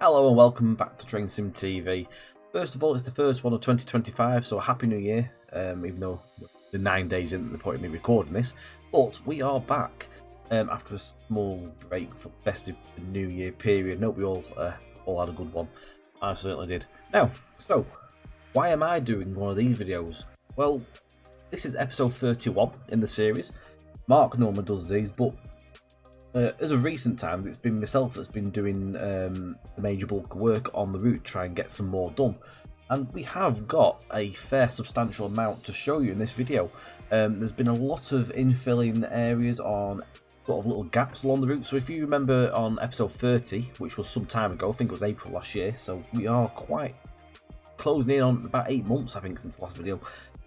Hello and welcome back to Train Sim TV. First of all, it's the first one of 2025, so a happy new year, even though the 9 days isn't the point of me recording this. But we are back after a small break for the festive new year period. Nope, we all had a good one. I certainly did. Now, so, why am I doing one of these videos? Well, this is episode 31 in the series. Mark normally does these, but as of recent times, it's been myself that's been doing the major bulk of work on the route, try and get some more done. And we have got a fair substantial amount to show you in this video. There's been a lot of infilling areas on sort of little gaps along the route. So if you remember on episode 30, which was some time ago, I think it was April last year, so we are quite closing in on about 8 months, I think, since the last video.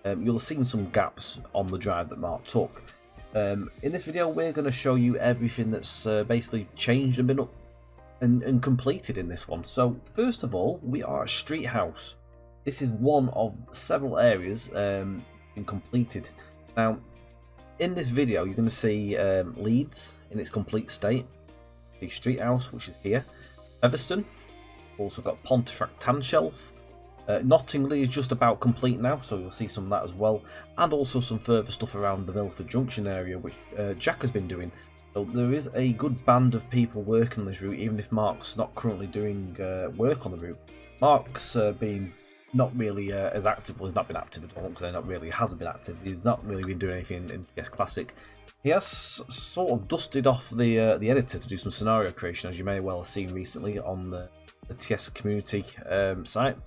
You'll have seen some gaps on the drive that Mark took. In this video, we're going to show you everything that's basically changed and been up and completed in this one. So first of all, we are at Streethouse. This is one of several areas been completed. Now, in this video, you're going to see Leeds in its complete state, the Streethouse, which is here, Featherstone, also got Pontefract Tanshelf. Knottingley is just about complete now, so you'll see some of that as well, and also some further stuff around the Milford Junction area, which Jack has been doing. So there is a good band of people working on this route, even if Mark's not currently doing work on the route. Mark's been not really as active, well, he's not been active at all, because he hasn't been active. He's not really been doing anything in TS Classic. He has sort of dusted off the editor to do some scenario creation, as you may well have seen recently on the TS community site.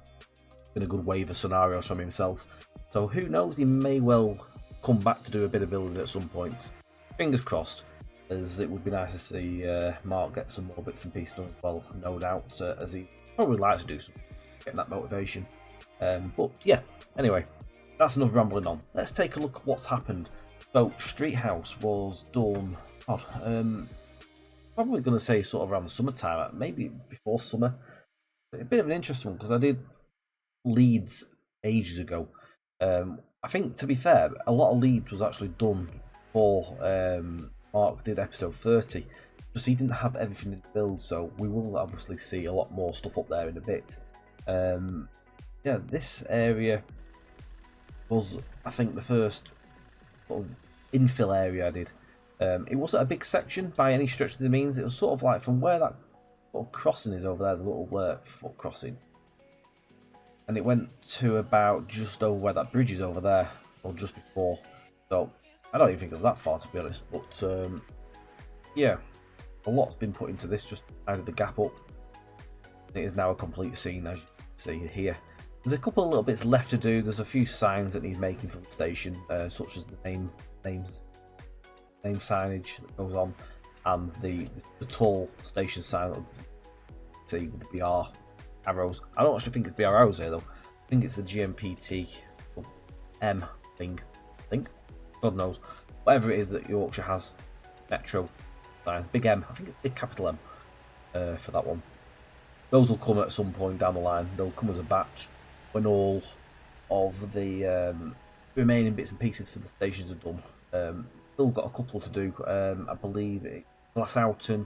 Been a good wave of scenarios from himself, so who knows, he may well come back to do a bit of building at some point. Fingers crossed, as it would be nice to see Mark get some more bits and pieces done as well, no doubt, as he probably like to do some, getting that motivation. But yeah, anyway, that's enough rambling on. Let's take a look at what's happened. So Streethouse was done, probably going to say sort of around the summertime, maybe before summer. A bit of an interesting one, because I did Leeds ages ago. I think, to be fair, a lot of Leeds was actually done before Mark did episode 30, just he didn't have everything in the build, so we will obviously see a lot more stuff up there in a bit. Yeah, this area was, I think, the first sort of infill area I did. It wasn't a big section by any stretch of the means. It was sort of like from where that sort of crossing is over there, the little foot crossing, and it went to about just over where that bridge is over there, or just before. So I don't even think it was that far, to be honest, but yeah, a lot's been put into this, just added the gap up. It is now a complete scene, as you can see here. There's a couple of little bits left to do. There's a few signs that need making for the station, such as the name signage that goes on, and the tall station sign that you see with the BR arrows. I don't actually think it's BR arrows here though. I think it's the GMPT M thing. I think. God knows. Whatever it is that Yorkshire has. Metro sign. Big M. I think it's big capital M for that one. Those will come at some point down the line. They'll come as a batch when all of the remaining bits and pieces for the stations are done. Still got a couple to do. I believe Glasshoughton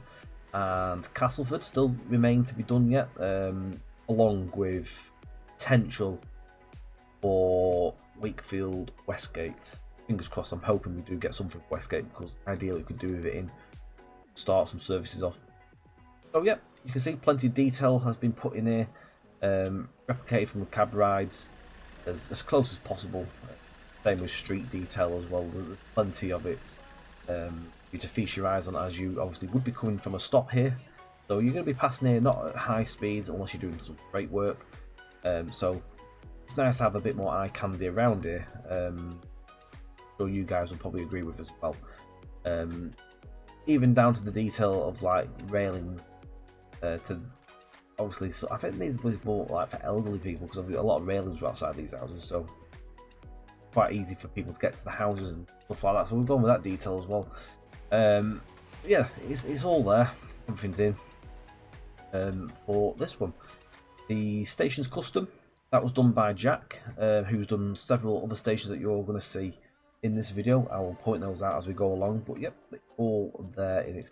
and Castleford still remain to be done yet, along with potential for Wakefield, Westgate. Fingers crossed, I'm hoping we do get something for Westgate, because ideally we could do with it in, start some services off. So yeah, you can see plenty of detail has been put in here, replicated from the cab rides as close as possible. Same with street detail as well, there's plenty of it for you to feast your eyes on, as you obviously would be coming from a stop here. So you're going to be passing here not at high speeds unless you're doing some freight work. So it's nice to have a bit more eye candy around here. So you guys will probably agree with as well. Even down to the detail of like railings. To obviously, so I think these was more like for elderly people, because a lot of railings are outside these houses, so quite easy for people to get to the houses and stuff like that. So we've gone with that detail as well. Yeah, it's all there. Everything's in. For this one, the station's custom, that was done by Jack, who's done several other stations that you're going to see in this video. I will point those out as we go along, but yep, they're all there in its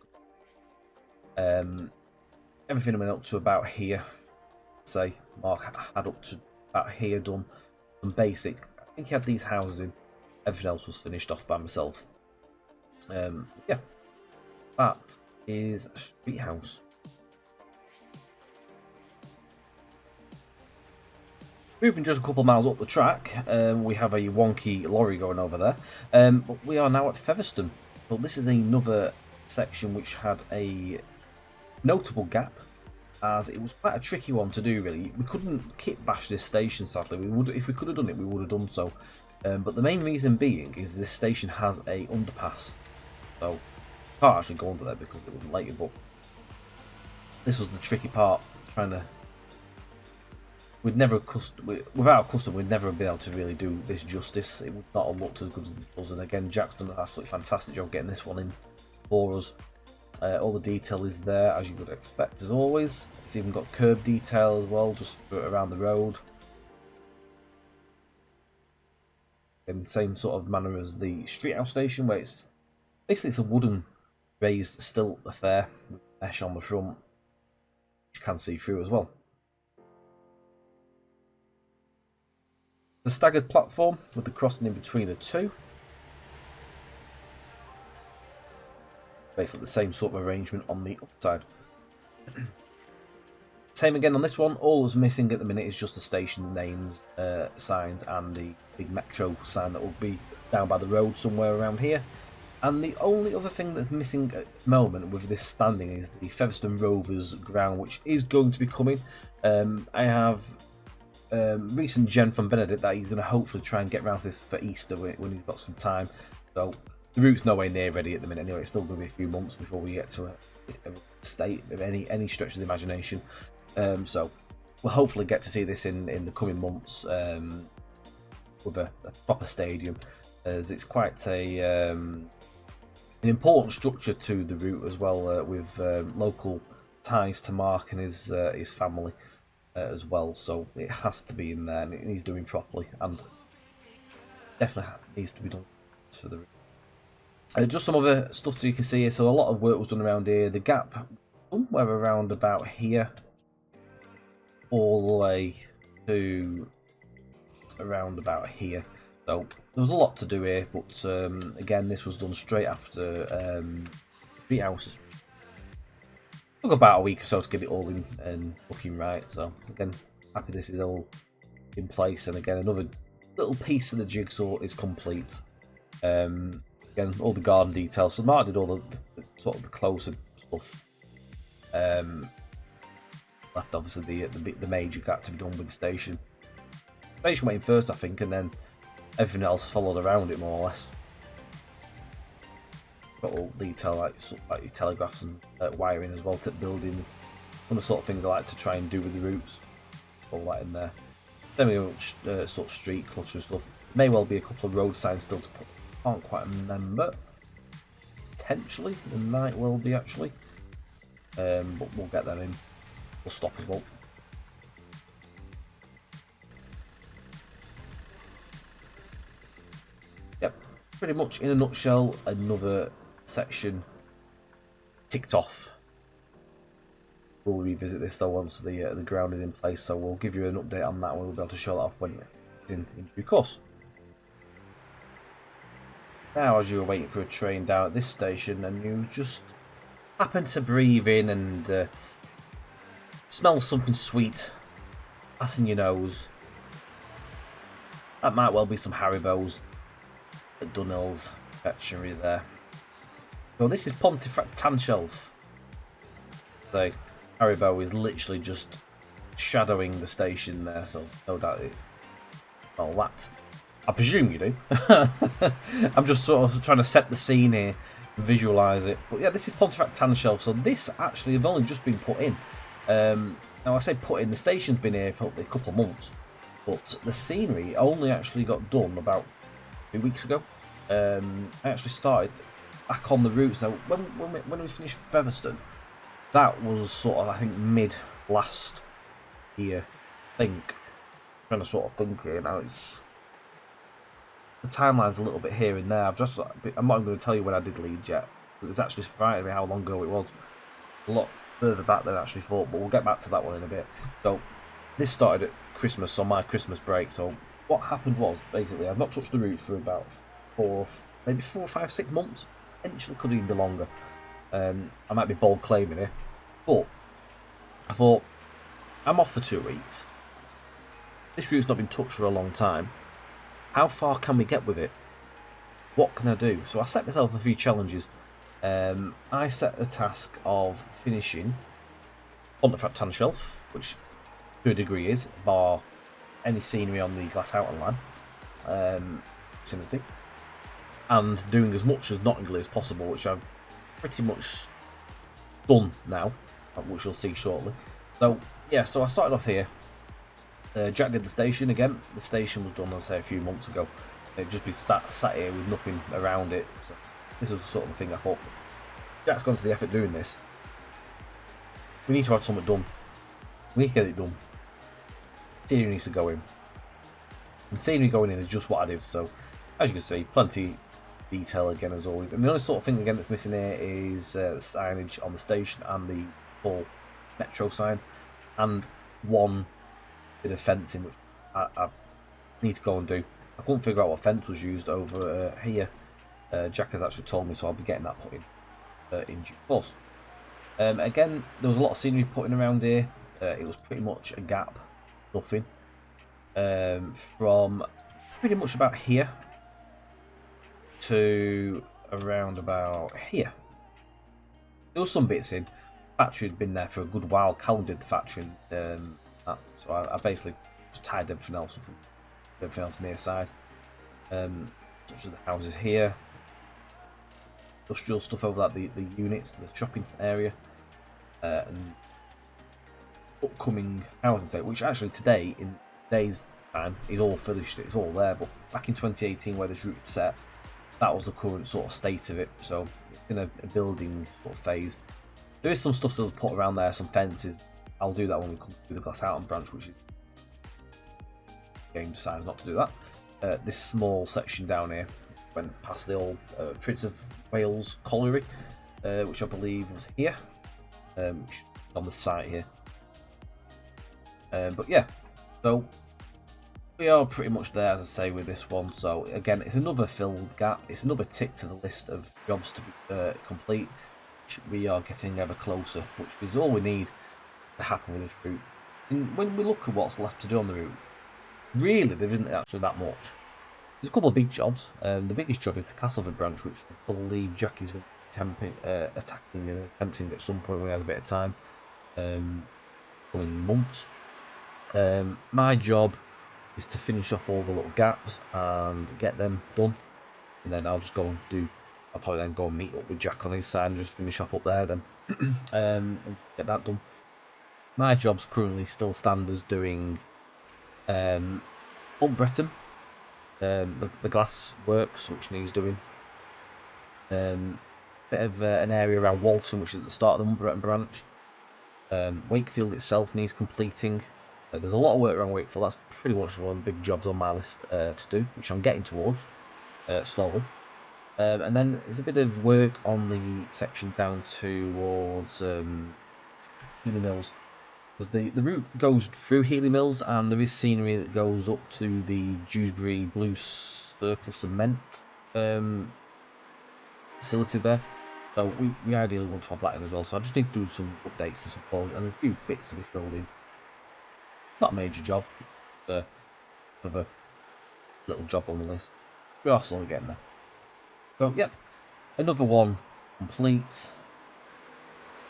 everything went up to about here. Say Mark had up to about here done some basic. I think he had these houses in. Everything else was finished off by myself. Yeah, that is Streethouse. Moving just a couple of miles up the track, we have a wonky lorry going over there. But we are now at Featherstone. But this is another section which had a notable gap, as it was quite a tricky one to do. Really, we couldn't kit bash this station. Sadly, if we could have done it, we would have done so. But the main reason being is this station has a underpass, so you can't actually go under there because it wouldn't let you. But this was the tricky part, trying to. Without a custom, we'd never been able to really do this justice. It would not have looked as good as this does. And again, Jack's done an absolutely fantastic job getting this one in for us. All the detail is there, as you would expect, as always. It's even got curb detail as well, just for around the road. In the same sort of manner as the Streethouse station, where it's basically a wooden raised stilt affair with mesh on the front, which you can see through as well. The staggered platform with the crossing in between the two. Basically the same sort of arrangement on the upside. Same again on this one. All that's missing at the minute is just the station names, signs, and the big metro sign that will be down by the road somewhere around here. And the only other thing that's missing at the moment with this standing is the Featherstone Rovers ground, which is going to be coming. I have recent gen from Benedict that he's going to hopefully try and get around this for Easter when he's got some time. So the route's nowhere near ready at the minute anyway. It's still going to be a few months before we get to a state of any stretch of the imagination. So we'll hopefully get to see this in the coming months with a proper stadium, as it's quite an important structure to the route as well, with local ties to Mark and his family. As well, so it has to be in there, and it needs doing properly, and definitely needs to be done for the just some other stuff that you can see here. So a lot of work was done around here. The gap somewhere around about here, all the way to around about here. So there was a lot to do here, but again, this was done straight after Streethouse. Took about a week or so to get it all in and looking right. So again, happy this is all in place. And again, another little piece of the jigsaw is complete. Again, all the garden details. So Mark did all the sort of the closer stuff. Left obviously the major gap to be done with the station. Station went in first, I think, and then everything else followed around it more or less. Got all detail like your telegraphs and wiring as well, tip buildings, one of the sort of things I like to try and do with the routes. All that in there. Then we got sort of street clutter and stuff. May well be a couple of road signs still to put. Can't quite remember. Potentially, there might well be actually, but we'll get them in. We'll stop as well. Yep, pretty much in a nutshell, another section ticked off. We'll revisit this though once the ground is in place, so we'll give you an update on that. We'll be able to show that off when it's in due course. Now, as you were waiting for a train down at this station and you just happen to breathe in and smell something sweet passing your nose, that might well be some Haribos at Dunhill's Veterinary there. So this is Pontefract Tanshelf. The Haribo is literally just shadowing the station there, so no doubt it's all that. I presume you do. I'm just sort of trying to set the scene here and visualise it. But yeah, this is Pontefract Tanshelf. So this actually have only just been put in. Now I say put in, the station's been here probably a couple of months, but the scenery only actually got done about 2 weeks ago. I actually started back on the route. So when we finished Featherstone, that was sort of, I think, mid last year. I think. I'm trying to sort of think here now. It's the timeline's a little bit here and there. I'm not even going to tell you when I did Leeds yet, because it's actually frightening me how long ago it was. A lot further back than I actually thought, but we'll get back to that one in a bit. So this started at Christmas, on my Christmas break. So what happened was, basically, I've not touched the route for about maybe 4, 5, 6 months. Potentially could even be longer. I might be bold claiming it, but I thought, I'm off for 2 weeks. This route's not been touched for a long time. How far can we get with it? What can I do? So I set myself a few challenges. I set a task of finishing Pontefract Tanshelf, which to a degree is, bar any scenery on the glass outer line vicinity, and doing as much as Knottingley as possible, which I've pretty much done now, which you'll see shortly. So yeah, so I started off here. Jack did the station again. The station was done, I'd say, a few months ago. It'd just be sat here with nothing around it. So this was the sort of thing I thought, Jack's gone to the effort doing this. We need to have something done. We need to get it done. Scenery needs to go in. And scenery going in is just what I did. So as you can see, plenty detail again as always. And the only sort of thing again that's missing here is signage on the station and the full metro sign, and one bit of fencing which I need to go and do. I couldn't figure out what fence was used over here. Jack has actually told me, so I'll be getting that put in due course. Again, there was a lot of scenery putting around here. It was pretty much a gap, nothing. From pretty much about here to around about here. There was some bits in. Factory had been there for a good while. Callum did the factory, so I basically just tied everything else up, everything else near side. Such as the houses here, industrial stuff over that, the units, the shopping area, and upcoming housing state, which actually today, in today's time, is all finished. It's all there. But back in 2018, where this route was set, that was the current sort of state of it. So it's in a building sort of phase. There is some stuff still put around there, some fences. I'll do that when we come to the Glass Houghton branch, which is the game decides not to do that. This small section down here went past the old Prince of Wales colliery, which I believe was here, which is on the site here. But yeah, so we are pretty much there, as I say, with this one. So again, it's another filled gap. It's another tick to the list of jobs to be complete. We are getting ever closer, which is all we need to happen with this route. And when we look at what's left to do on the route, really there isn't actually that much. There's a couple of big jobs. The biggest job is the Castleford branch, which I believe Jack is attacking and attempting at some point when he has a bit of time, coming months. My job is to finish off all the little gaps and get them done, and then I'll just go and do. I'll probably then go and meet up with Jack on his side and just finish off up there then, and get that done. My job's currently still stand as doing Breton, the glass works, which needs doing. Bit of an area around Walton, which is at the start of the Breton branch. Wakefield itself needs completing. There's a lot of work around Wakefield. That's pretty much one of the big jobs on my list to do, which I'm getting towards slowly. And then there's a bit of work on the section down towards Healy Mills. Because the route goes through Healy Mills, and there is scenery that goes up to the Dewsbury Blue Circle Cement facility there. So we ideally want to have that in as well. So I just need to do some updates to support and a few bits to be filled in. Not a major job, but another little job on the list. We are slowly getting there. So yep, another one complete.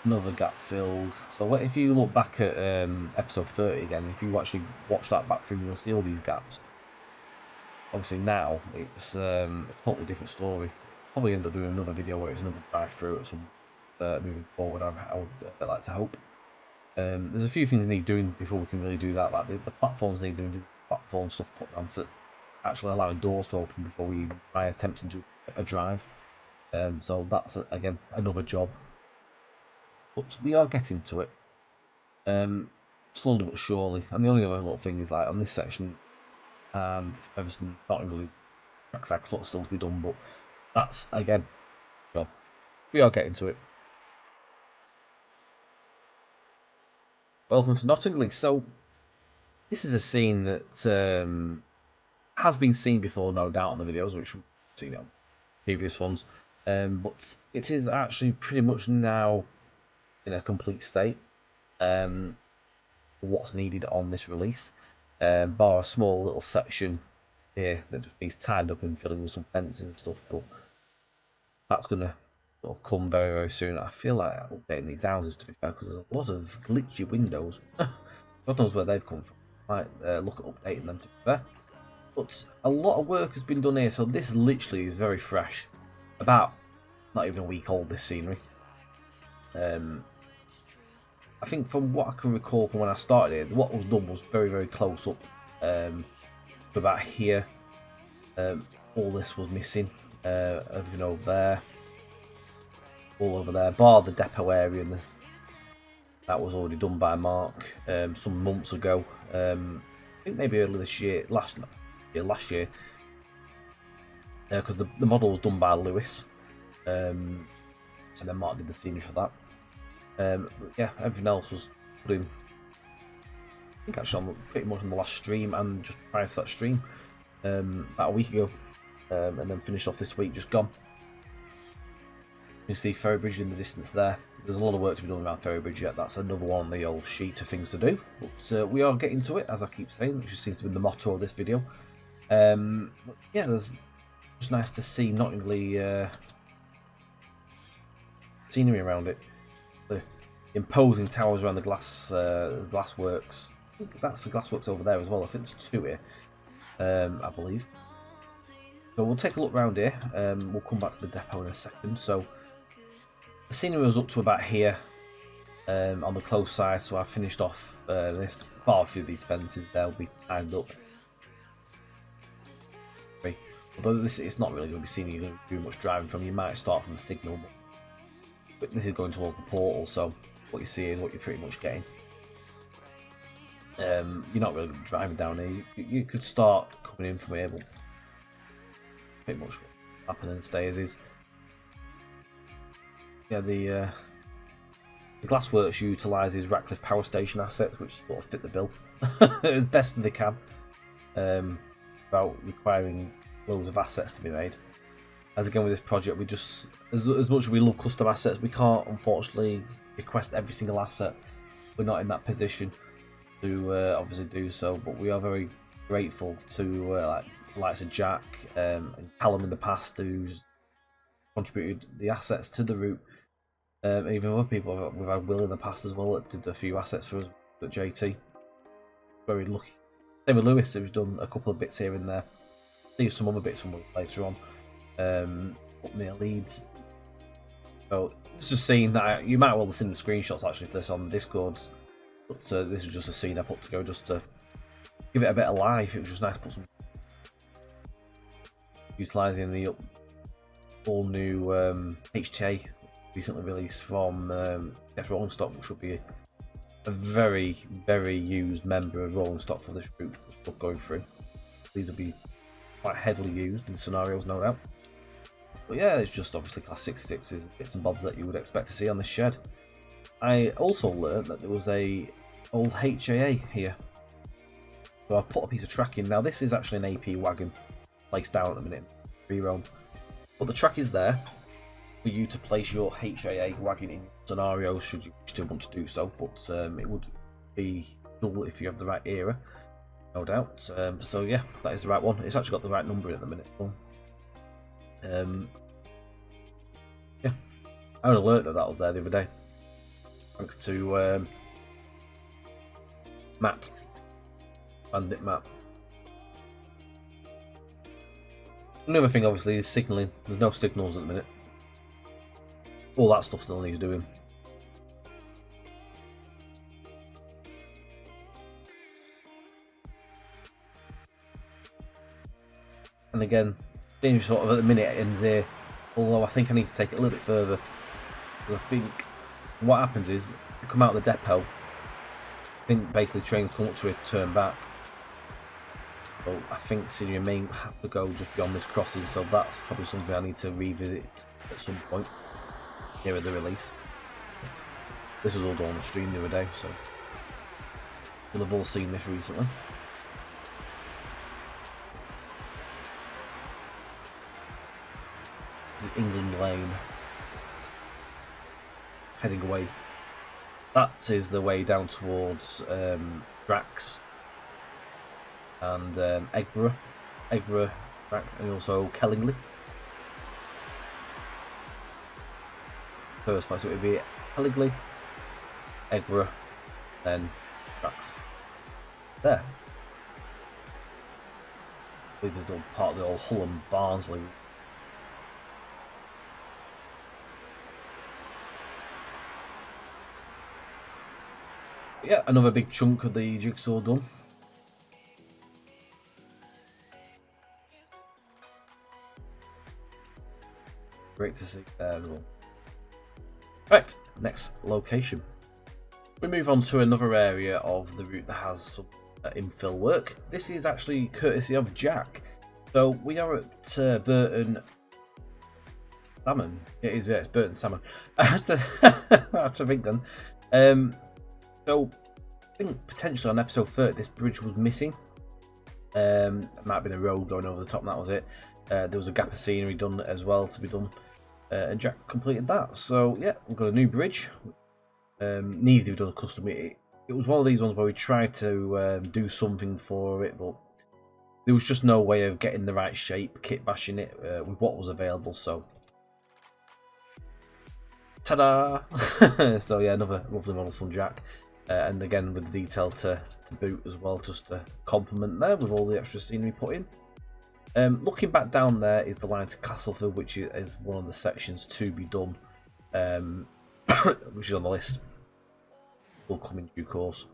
Another gap filled. So if you look back at episode 30 again, if you actually watch that back through, you'll see all these gaps. Obviously now it's a totally different story. Probably end up doing another video where it's another drive through at some moving forward. I would like to hope. There's a few things need doing before we can really do that. Like the platforms need doing, platform stuff put down for actually allowing doors to open before we try attempting to do a drive. So that's again another job. But we are getting to it, slowly but surely. And the only other little thing is like on this section, and Featherstone, Knottingley, trackside clock still to be done, but that's again job. We are getting to it. Welcome to Knottingley. So, this is a scene that has been seen before, no doubt, on the videos, which we've seen on previous ones. But it is actually pretty much now in a complete state. What's needed on this release, bar a small little section here that just needs tied up and filling with some fences and stuff. But that's gonna come very, very soon. I feel like updating these houses, to be fair, because there's a lot of glitchy windows. God knows where they've come from. Might look at updating them, to be fair. But a lot of work has been done here, so this literally is very fresh. About not even a week old, this scenery. I think from what I can recall from when I started it, what was done was very, very close up. To about here. All this was missing. Everything over there. All over there, bar the depot area, and that was already done by Mark some months ago. I think maybe early this year, last year, because the model was done by Lewis, and then Mark did the scenery for that. But yeah, everything else was put in. I think actually on pretty much on the last stream and just prior to that stream, about a week ago, and then finished off this week, just gone. You can see Ferry Bridge in the distance there. There's a lot of work to be done around Ferry Bridge yet. That's another one on the old sheet of things to do. But we are getting to it, as I keep saying, which seems to be the motto of this video. But yeah, it's nice to see Knottingley scenery around it. The imposing towers around the glassworks. I think that's the glassworks over there as well. I think there's two here, I believe. So we'll take a look around here. We'll come back to the depot in a second. So the scenery was up to about here on the close side, so I finished off this bar a few of these fences. They'll be tied up. Although it's not really going to be seen, you're going to do much driving from. You might start from the signal, but this is going towards the portal, so what you see is what you're pretty much getting. You're not really driving down here. You could start coming in from here, but pretty much happen and stay as is. Yeah, the Glassworks utilises Ratcliffe Power Station assets, which sort of fit the bill as best they can, without requiring loads of assets to be made. As again with this project, we just, as much as we love custom assets, we can't unfortunately request every single asset. We're not in that position to obviously do so, but we are very grateful to like the likes of Jack and Callum in the past, who's contributed the assets to the route. Even other people, we've had Will in the past as well that did a few assets for us at JT. Very lucky. Same with Lewis, who's done a couple of bits here and there. Leave some other bits from later on, up near Leeds. So it's just seeing that you might well have seen the screenshots actually for this on the Discords, but this was just a scene I put together just to give it a bit of life. It was just nice to put some utilising the all new HTA recently released from Rolling Stock, which will be a very, very used member of Rolling Stock for this route going through. These will be quite heavily used in scenarios, no doubt. But yeah, it's just obviously Class 66s, bits and bobs that you would expect to see on this shed. I also learned that there was a old HAA here. So I put a piece of track in. Now this is actually an AP wagon placed down at the minute, free roam. But the track is there for you to place your HAA wagon in scenarios should you still want to do so. But it would be cool if you have the right era, no doubt. So yeah, that is the right one. It's actually got the right number in at the minute. Yeah, I had an alert that was there the other day, thanks to Matt, Bandit Matt. Another thing obviously is signalling. There's no signals at the minute. All that stuff still needs doing. And again, sort of at the minute it ends here, although I think I need to take it a little bit further, because I think what happens is you come out of the depot, I think basically trains come up to it, turn back, so I think senior may have to go just beyond this crossing, so that's probably something I need to revisit at some point nearer the release. This was all done on the stream the other day, so You'll have all seen this recently. This is England Lane. Heading away. That is the way down towards Drax and Eggborough, Drax, and also Kellingley. First place it would be Kellingley, Eggborough, then Drax. There. This is all part of the old Hull and Barnsley. Yeah, another big chunk of the jigsaw done. Great to see. Right, next location. We move on to another area of the route that has some infill work. This is actually courtesy of Jack. So we are at Burton Salmon. It's Burton Salmon. I have to think then. So I think potentially on episode 30 this bridge was missing. It might have been a road going over the top and that was it. There was a gap of scenery done as well to be done. And Jack completed that. So yeah, we've got a new bridge. Neither have done a custom. It was one of these ones where we tried to do something for it, but there was just no way of getting the right shape, kit bashing it with what was available. So ta-da! So yeah, another lovely model from Jack. And again with the detail to boot as well, just to complement there with all the extra scenery put in. Looking back down there is the line to Castleford, which is one of the sections to be done, which is on the list. Will come in due course.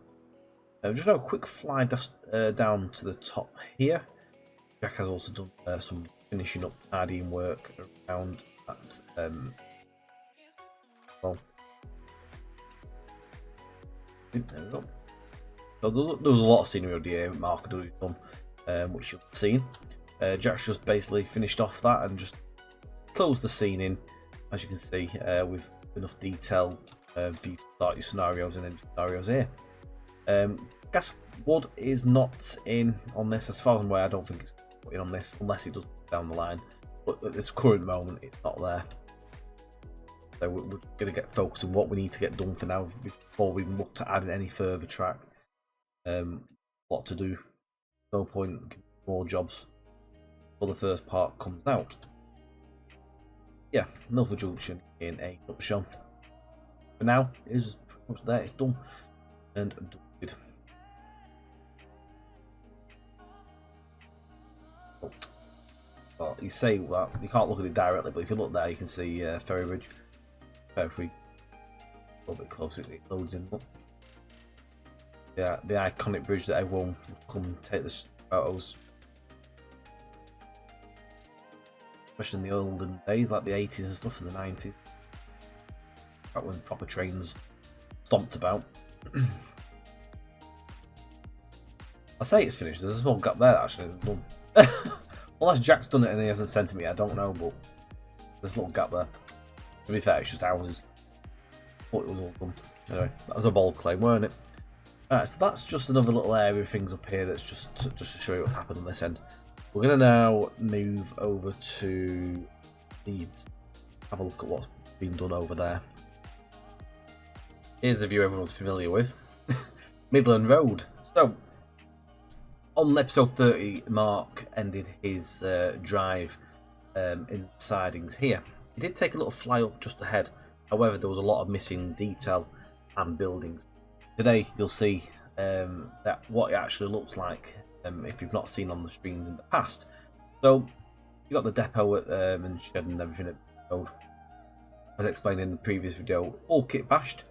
Just a quick fly down to the top here. Jack has also done some finishing up tidying work around that. Well, there we go. So there was a lot of scenery over here. Mark had done, which you've seen. Jack's just basically finished off that and just closed the scene in, as you can see, with enough detail for you to start your scenarios and end scenarios here. Gas wood is not in on this, as far as I'm aware. I don't think it's put in on this unless it does down the line, but at this current moment it's not there. So we're going to get focused on what we need to get done for now before we look to add any further track. What to do, no point giving more jobs before the first part comes out. Yeah, Milford Junction in a nutshell. For now, it is pretty much there, it's done and dusted. Well, you say that you can't look at it directly, but if you look there, you can see Ferry Bridge. Ferry, a little bit closer, it loads in. But yeah, the iconic bridge that everyone would come take the photos, especially in the olden days, like the 80s and stuff, and the 90s. Back when proper trains stomped about. I say it's finished. There's a small gap there actually. Done. Unless Jack's done it and he hasn't sent it me, I don't know, but there's a little gap there. To be fair, it's just houses. Thought it was all done. Anyway, that was a bold claim, weren't it? Alright, so that's just another little area of things up here that's just to show you what's happened on this end. We're going to now move over to Leeds. Have a look at what's been done over there. Here's a view everyone's familiar with. Midland Road. So, on episode 30, Mark ended his drive in sidings here. He did take a little fly up just ahead. However, there was a lot of missing detail and buildings. Today, you'll see that what it actually looks like if you've not seen on the streams in the past. So, you got the depot and shed and everything at the road. As explained in the previous video, all kit bashed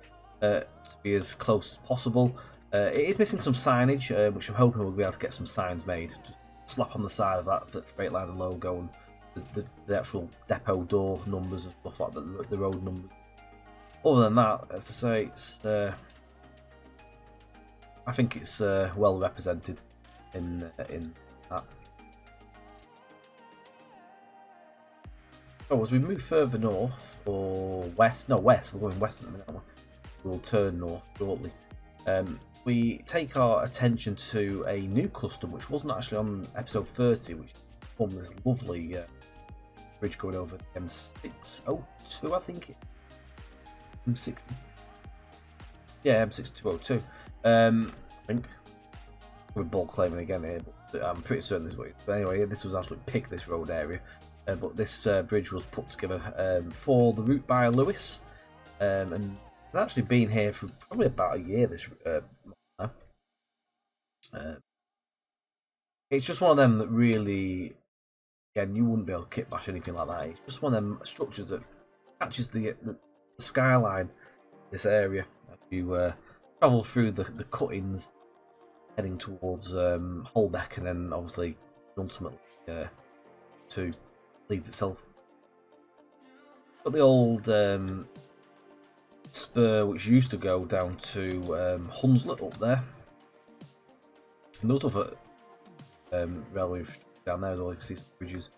to be as close as possible. It is missing some signage, which I'm hoping we'll be able to get some signs made. Just slap on the side of that straight line logo and the actual depot door numbers and stuff like that, the road numbers. Other than that, as I say, it's I think it's well represented in that. So as we move further north or west, we're going west at the minute, aren't we? We'll turn north shortly. we take our attention to a new custom which wasn't actually on episode 30, which formed this lovely bridge going over the M602, I think. M60. Yeah, M6202. I think. We're ball claiming again here, but I'm pretty certain this way. But anyway, this was actually pick this road area. But this bridge was put together for the route by Lewis. And it's actually been here for probably about a year. This now. It's just one of them that really, again, you wouldn't be able to kit bash anything like that. It's just one of them structures that catches the skyline, this area. As you travel through the cuttings, heading towards Holbeck, and then obviously ultimately to Leeds itself. Got the old spur which used to go down to Hunslet up there, and those other railway down there as well. You can see some bridges.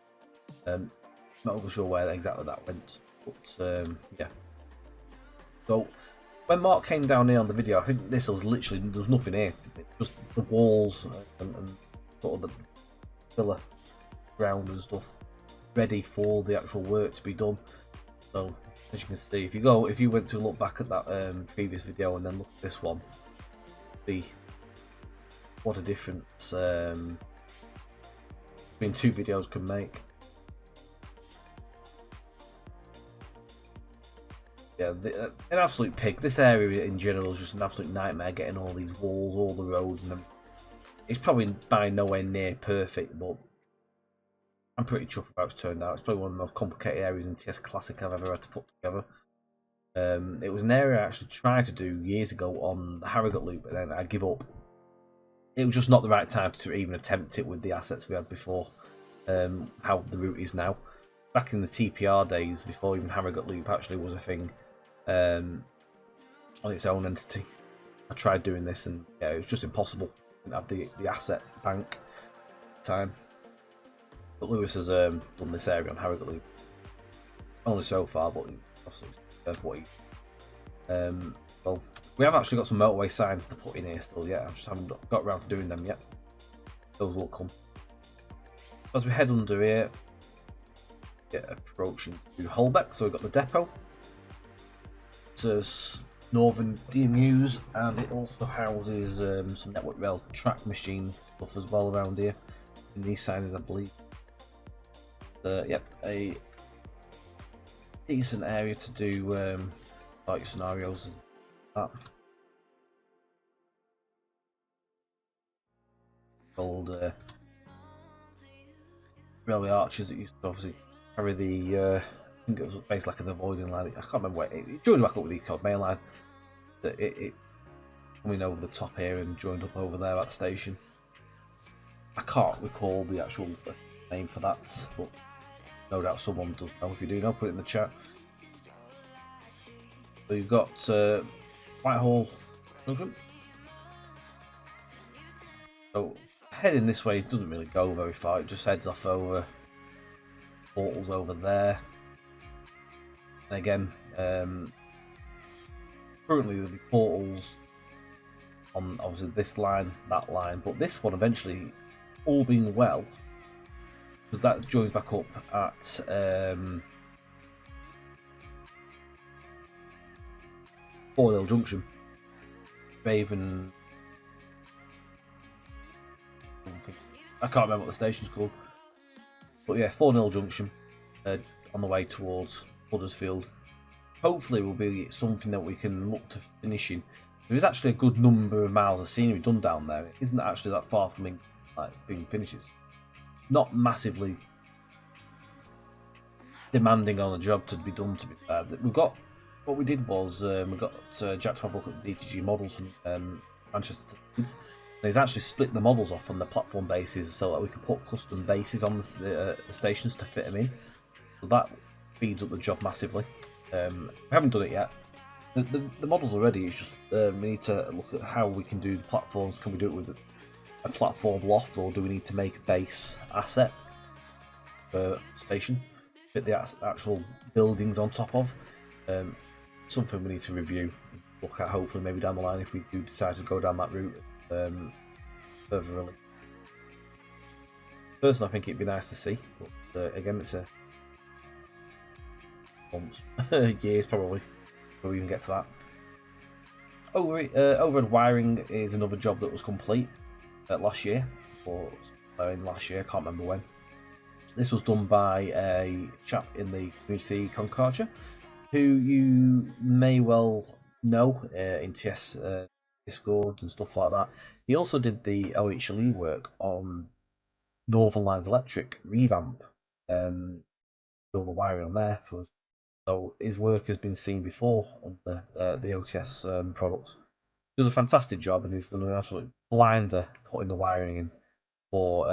Not over sure where exactly that went, but yeah. So when Mark came down here on the video, I think this was literally, there was nothing here, just the walls and sort of the pillar ground and stuff ready for the actual work to be done. So as you can see, if you went to look back at that previous video and then look at this one, see what a difference between two videos can make. Yeah, an absolute pig. This area in general is just an absolute nightmare, getting all these walls, all the roads, and it's probably by nowhere near perfect, but I'm pretty chuffed about how it's turned out. It's probably one of the most complicated areas in TS Classic I've ever had to put together. It was an area I actually tried to do years ago on the Harrogate loop, and then I give up. It was just not the right time to even attempt it with the assets we had before, how the route is now. Back in the TPR days, before even Harrogate loop actually was a thing on its own entity, I tried doing this, and yeah, it was just impossible. I didn't have the asset bank at the time. But Lewis has done this area on Harrogate loop. Only so far, but obviously that's what he. Well, we have actually got some motorway signs to put in here still yet. I just haven't got around to doing them yet. Those will come. As we head under here, get approaching to Holbeck, so we've got the depot. It's Northern DMUs, and it also houses some Network Rail track machine stuff as well around here in these signs, I believe. Yep, a decent area to do like scenarios and that. Old railway arches that used to obviously carry the I think it was based like an avoiding line. I can't remember where it joined back up with the East Coast Main Line. It coming over the top here and joined up over there at the station. I can't recall the actual name for that, but no doubt someone does know. If you do know, put it in the chat. So you've got Whitehall Junction. So heading this way, it doesn't really go very far. It just heads off over portals over there. And again, currently there'll be portals on obviously this line, that line, but this one eventually, all being well, because that joins back up at Fordale Junction, Raven. I can't remember what the station's called, but yeah, Fordale Junction on the way towards Huddersfield. Hopefully will be something that we can look to finishing. There is actually a good number of miles of scenery done down there. It isn't actually that far from being finishes. Not massively demanding on the job to be done, to be fair. We've got, what we did was we got Jack to have a look at the DTG models from Manchester to Leeds. And he's actually split the models off on the platform bases so that we can put custom bases on the stations to fit them in. So that speeds up the job massively. We haven't done it yet. The models are ready. It's just we need to look at how we can do the platforms. Can we do it with a platform loft, or do we need to make a base asset per station, fit the actual buildings on top of? Something we need to review, look at hopefully maybe down the line if we do decide to go down that route further early. Personally, I think it'd be nice to see, but again, it's a months, years probably before we even get to that. Overhead wiring is another job that was complete last year, or in last year, I can't remember when. This was done by a chap in the community Concardia, who you may well know in TS Discord and stuff like that. He also did the OHLE work on Northern Lines Electric revamp, all the wiring on there for us. So his work has been seen before on the OTS products. He does a fantastic job, and he's done an absolute blinder putting the wiring in for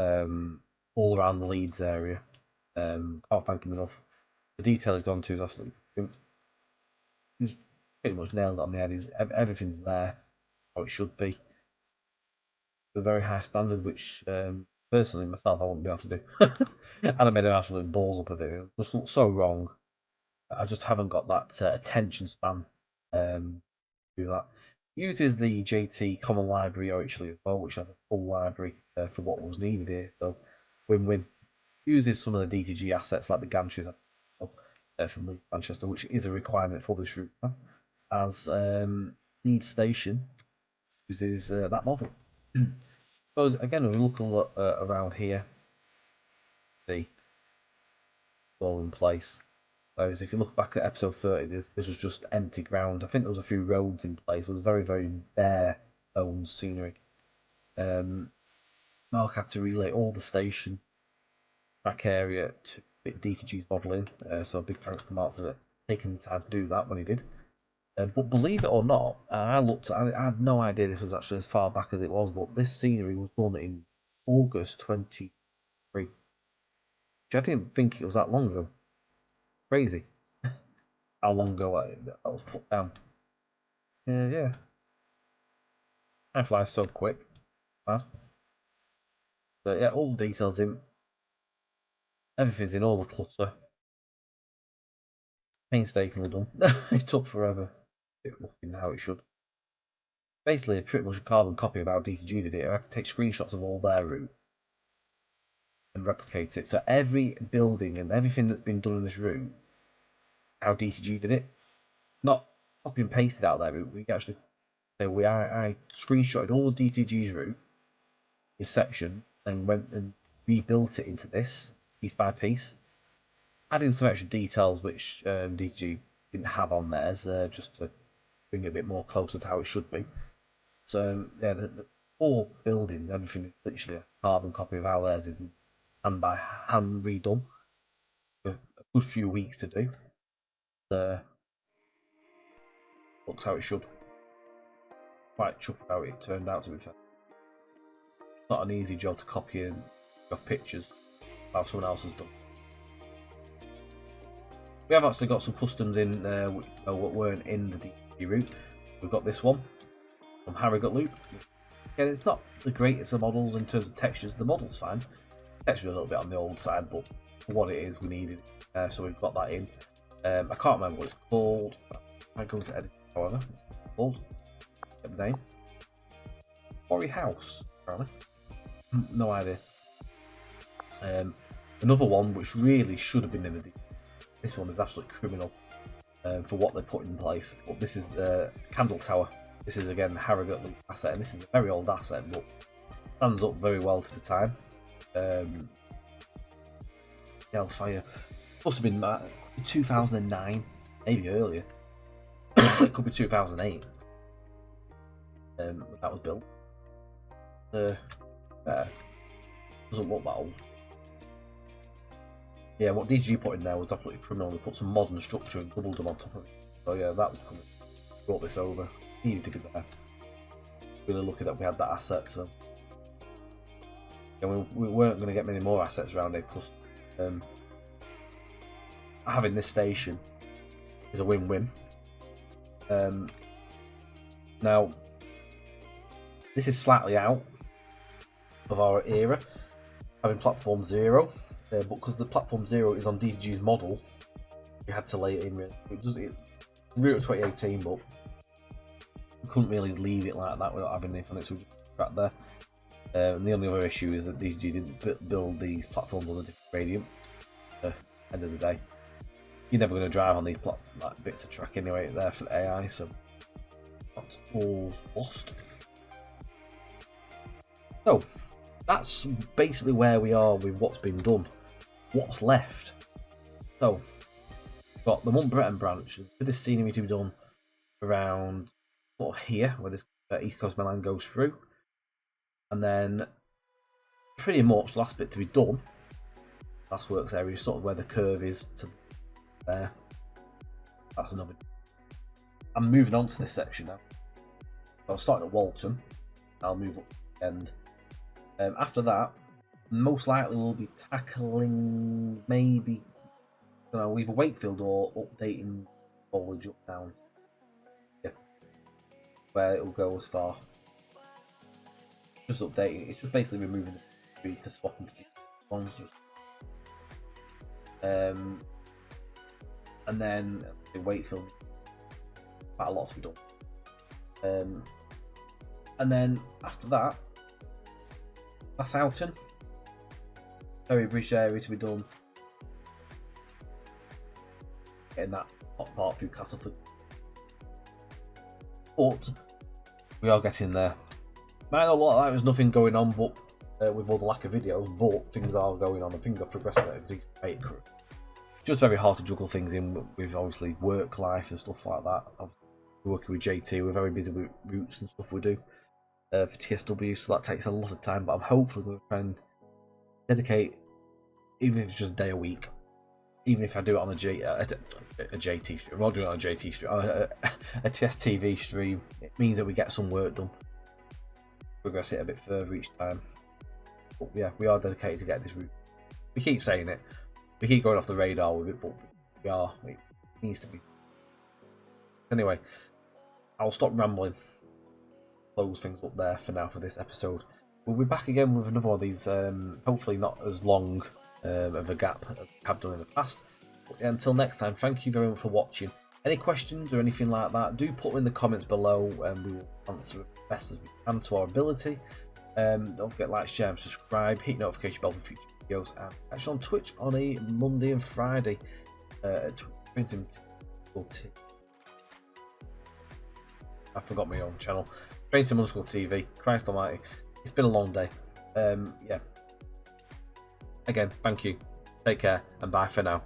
all around the Leeds area. Can't thank him enough. The detail he's gone to is absolutely. He's pretty much nailed it on the head. Everything's there how it should be. A very high standard, which personally myself I wouldn't be able to do. And I made an absolute balls up of it. It just looks so wrong. I just haven't got that attention span to do that. Uses the JT Common Library actually as well, which has a full library for what was needed here. So win-win. Uses some of the DTG assets like the gantries from Manchester, which is a requirement for this route. As Leeds Station uses that model. So again, we look a lot around here. See, all in place. Whereas if you look back at episode 30, this was just empty ground. I think there was a few roads in place. It was very, very bare bones scenery. Mark had to relay all the station track area to DTG's modelling. So big thanks to Mark for taking the time to do that when he did. But believe it or not, I had no idea this was actually as far back as it was, but this scenery was done in August 23. Which I didn't think it was that long ago. Crazy how long ago that was put down. Yeah. Time flies so quick. Bad. So yeah, all the details in. Everything's in, all the clutter. Painstakingly done. It took forever. Looking how it should. Basically, pretty much a carbon copy of how DTG did it. I had to take screenshots of all their route and replicate it. So every building and everything that's been done in this route, how DTG did it, not copy and pasted out their route. We actually, I screenshotted all DTG's route, his section, and went and rebuilt it into this piece by piece, adding some extra details which DTG didn't have on theirs, just to bring it a bit more closer to how it should be. So yeah, the whole building, everything is literally a carbon copy of how theirs is, and by hand redone. For a good few weeks to do. Looks how it should. Quite chuffed how it turned out, to be fair. Not an easy job to copy and off pictures how someone else has done. We have actually got some customs in what weren't in the DTG route. We've got this one from Harrogate Loop. Again, it's not the greatest of models in terms of textures. The model's fine. Texture's a little bit on the old side, but for what it is, we needed. So we've got that in. I can't remember what it's called. I go to edit, however. It's called. Get the name. Quarry House, apparently. No idea. Another one which really should have been in the DTG. This one is absolutely criminal for what they put in place. But this is Candle Tower. This is again the Harrogate asset, and this is a very old asset, but stands up very well to the time. Hellfire must have been 2009, maybe earlier. It could be 2008 when that was built. Doesn't look that old. Yeah, what DG put in there was absolutely criminal. They put some modern structure and doubled them on top of it. So yeah, that was coming. Brought this over. Needed to be there. Really lucky that we had that asset. So yeah, we weren't going to get many more assets around here. Plus, having this station is a win-win. Now, this is slightly out of our era, having Platform 0. But because the Platform 0 is on DG's model, we had to lay it in. It route of 2018, but we couldn't really leave it like that without having anything on it, so we just track there. And the only other issue is that DG didn't build these platforms on a different gradient. At the end of the day, you're never going to drive on these like bits of track anyway there for the AI, so that's all lost. So that's basically where we are with what's been done. What's left? So we've got the Montbretton branch. There's a bit of scenery to be done around sort of here where this East Coast Mainland goes through, and then pretty much last bit to be done, last works area is sort of where the curve is to there. That's another. I'm moving on to this section now. I'll start at Walton. I'll move up to the end. After that, most likely we'll be tackling maybe, I don't know, either Wakefield or updating foliage up down. Yeah, where it will go as far. Just updating. It's just basically removing the trees to swap them for ones. And then Wakefield, quite a lot to be done. And then after that, that's Houghton. Very bridge area to be done. Getting that hot part through Castleford. But we are getting there. Might not look like there's nothing going on, but with all the lack of videos, but things are going on and things are progressing at a decent rate. Just very hard to juggle things in with obviously work life and stuff like that. Obviously, we're working with JT, we're very busy with routes and stuff we do for TSW, so that takes a lot of time, but I'm hopefully going to try and dedicate, even if it's just a day a week, even if I do it on a JT stream, I'm not doing it on a JT stream, a TSTV stream, it means that we get some work done. Progress it a bit further each time. But yeah, we are dedicated to get this route. We keep saying it, we keep going off the radar with it, but we are, it needs to be. Anyway, I'll stop rambling, close things up there for now for this episode. We'll be back again with another one of these, hopefully not as long of a gap as we have done in the past. But yeah, until next time, thank you very much for watching. Any questions or anything like that, do put them in the comments below and we will answer as best as we can to our ability. Don't forget to like, share and subscribe, hit notification bell for future videos, and catch you on Twitch on a Monday and Friday at I forgot my own channel. TrainSim_TV. Christ almighty. It's been a long day. Yeah. Again, thank you. Take care and bye for now.